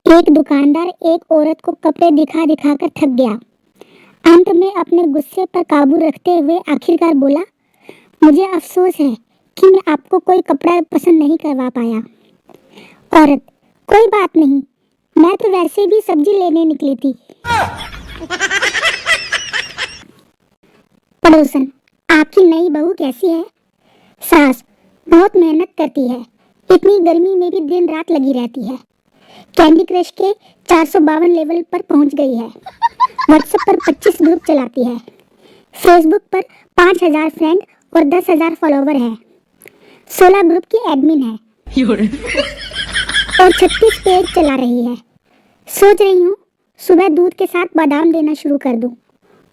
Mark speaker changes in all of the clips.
Speaker 1: एक दुकानदार एक औरत को कपड़े दिखा दिखा कर थक गया। अंत में अपने गुस्से पर काबू रखते हुए आखिरकार बोला, मुझे अफसोस है कि मैं आपको कोई कपड़ा पसंद नहीं करवा पाया। औरत, कोई बात नहीं, मैं तो वैसे भी सब्जी लेने निकली थी। पड़ोसन, आपकी नई बहू कैसी है? सास, बहुत मेहनत करती है, इतनी गर्मी में भी दिन रात लगी रहती है। कैंडी क्रश के 452 लेवल पर पहुंच गई है। व्हाट्सएप पर 25 ग्रुप चलाती है। फेसबुक पर 5000 फ्रेंड और 10,000 फॉलोवर है। 16 ग्रुप की एडमिन है और 36 पेज चला रही है। सोच रही हूँ सुबह दूध के साथ बादाम देना शुरू कर दूं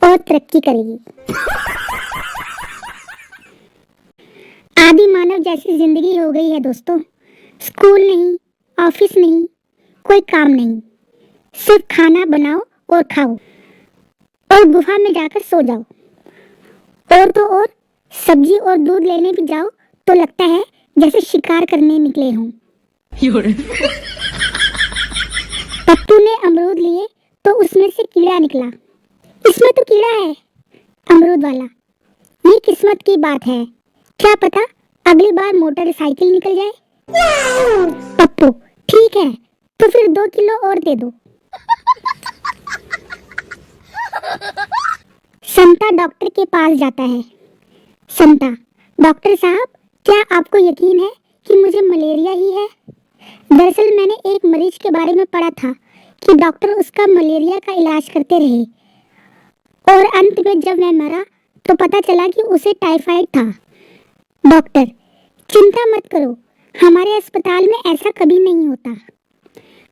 Speaker 1: और तरक्की करेगी। आदि मानव जैसी जिंदगी हो गई है दोस्तों। स्कूल नहीं, ऑफिस नहीं, कोई काम नहीं, सिर्फ खाना बनाओ और खाओ और गुफा में जाकर सो जाओ। और तो और सब्जी और दूध लेने भी जाओ तो लगता है जैसे शिकार करने निकले हों। पप्पू ने अमरूद लिए तो उसमें से कीड़ा निकला। इसमें तो कीड़ा है, अमरूद वाला। ये किस्मत की बात है, क्या पता अगली बार मोटरसाइकिल निकल जाए। पप्पू, ठीक है तो फिर 2 किलो और दे दो। संता डॉक्टर के पास जाता है। संता, डॉक्टर साहब, क्या आपको यकीन है कि मुझे मलेरिया ही है? दरअसल मैंने एक मरीज के बारे में पढ़ा था कि डॉक्टर उसका मलेरिया का इलाज करते रहे और अंत में जब वह मरा तो पता चला कि उसे टाइफाइड था। डॉक्टर, चिंता मत करो, हमारे अस्पताल में ऐसा कभी नहीं होता।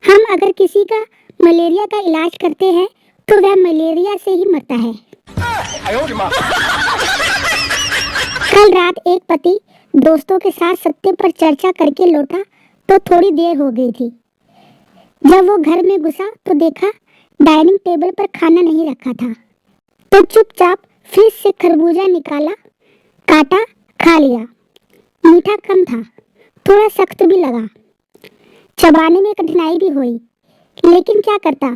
Speaker 1: हम अगर किसी का मलेरिया का इलाज करते हैं तो वह मलेरिया से ही मरता है। कल रात एक पति दोस्तों के साथ सत्य पर चर्चा करके लौटा तो थोड़ी देर हो गई थी। जब वो घर में घुसा तो देखा डाइनिंग टेबल पर खाना नहीं रखा था, तो चुपचाप फ्रिज से खरबूजा निकाला, काटा, खा लिया। मीठा कम था, थोड़ा सख्त भी लगा, चबाने में कठिनाई भी हुई, लेकिन क्या करता,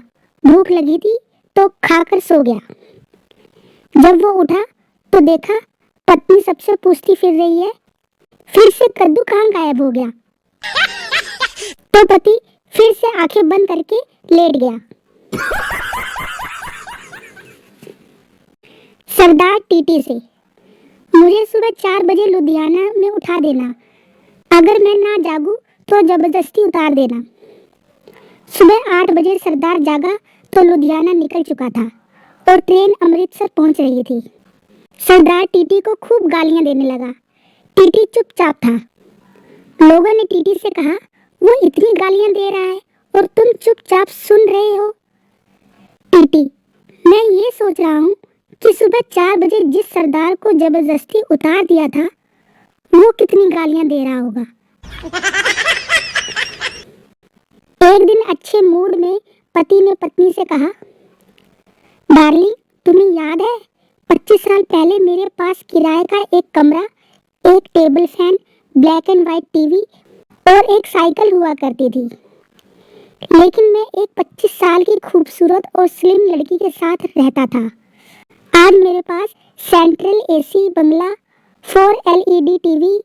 Speaker 1: भूख लगी थी तो खाकर सो गया। जब वो उठा तो देखा पत्नी सबसे पूछती फिर रही है, फिर से कद्दू कहाँ गायब हो गया? तो पति फिर से आंखें बंद करके लेट गया। सरदार टीटी से, मुझे सुबह 4 बजे लुधियाना में उठा देना, अगर मैं ना जागूं तो जबरदस्ती उतार देना। सुबह 8 बजे सरदार जागा तो लुधियाना निकल चुका था और ट्रेन अमृतसर पहुंच रही थी। सरदार टीटी को खूब गालियां देने लगा। टीटी चुपचाप था। लोगों ने टीटी से कहा, वो इतनी गालियां दे रहा है और तुम चुपचाप सुन रहे हो। टीटी, मैं ये सोच रहा हूँ कि सुबह 4 बजे जिस सरदार को जबरदस्ती उतार दिया था वो कितनी गालियां दे रहा होगा। एक दिन अच्छे मूड में पति ने पत्नी से कहा, डार्लिंग, तुम्हें याद है 25 साल पहले मेरे पास किराए का एक कमरा, एक table fan, black and white TV और एक साइकिल हुआ करती थी। लेकिन मैं एक 25 साल की खूबसूरत और स्लिम लड़की के साथ रहता था। आज मेरे पास सेंट्रल एसी बंगला, 4 LED टीवी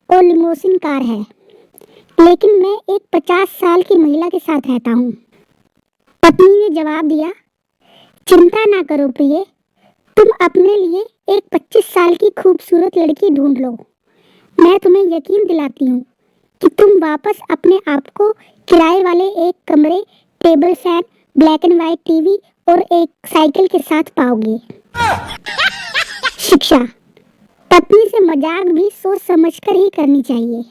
Speaker 1: और लिमोसिन कार है, लेकिन मैं एक 50 साल की महिला के साथ रहता हूँ। पत्नी ने जवाब दिया, चिंता ना करो प्रिय, तुम अपने लिए एक 25 साल की खूबसूरत लड़की ढूंढ लो। मैं तुम्हें यकीन दिलाती हूँ कि तुम वापस अपने आप को किराए वाले एक कमरे, table fan, black and white TV और एक साइकिल के साथ पाओगे। शिक्षा, पत्नी से मजाक भी सोच समझकर ही करनी चाहिए।